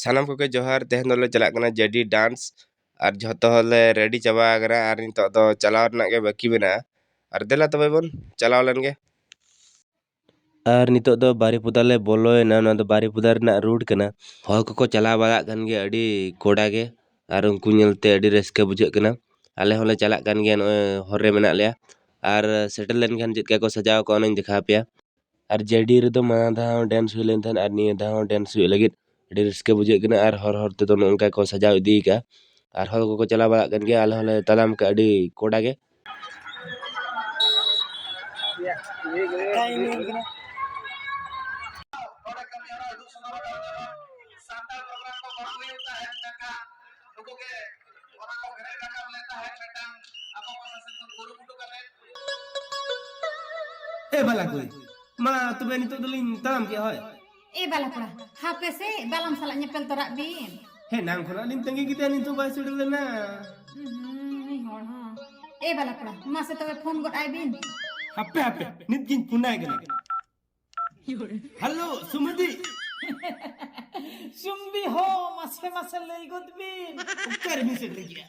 सानाम को जोहार तेहन दोले चला कना जेडी डांस और झतो हले रेडी चाबा कना और नितो दो चलाव रना के बाकी मेना और देला तबे बन चलाव लन गे और नितो दो बारीपुदा ले बोलोयना ना दो बारीपुदा रना रूट कना हर को चला बाला कन गे अडी कोड़ा गे और उनको नेलते अडी रस्के बुझे कना आले होले चला कन गे हरे मेना लेया और सेटल लेन खान चितका को सजाव को नन दिखा पिया और जेडी रे दो माना धा डांस हुई लेन थान और निया धा डांस हुई लगित अडी रस्के बुझे कना और हर हर ते दो नोंका को सजाव इदी का और हर को चला बाला कन गे आले होले तलाम का अडी कोड़ा गे ए बाला कोई मा तबे नितो दलिन ताम के होय ए बाला कोड़ा हापे से बालाम साला nyepel torak bin हे नाम खना लिन तंगी किते नितो बाय सुडल लेना ni hor ha ए बाला कोड़ा mase tobe phone got ai bin Happy Happy नित गिन पुनाय गना हेलो सुमति Sumbi ho mase lay got bin. कर मिसे लगिया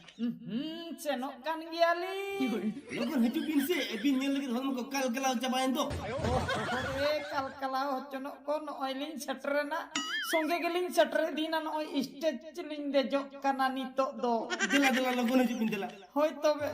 Senok kan giali. लोगन हजू बिन से बिन नेल लगी हम को कल कलाव चबाइन तो Kal kalau cenok kon oilin setrena. Songge gelin setre dinan oi stage lin dejok kana nitok do. दिला दिला लोगन हजू बिन दिला Hoi tobe.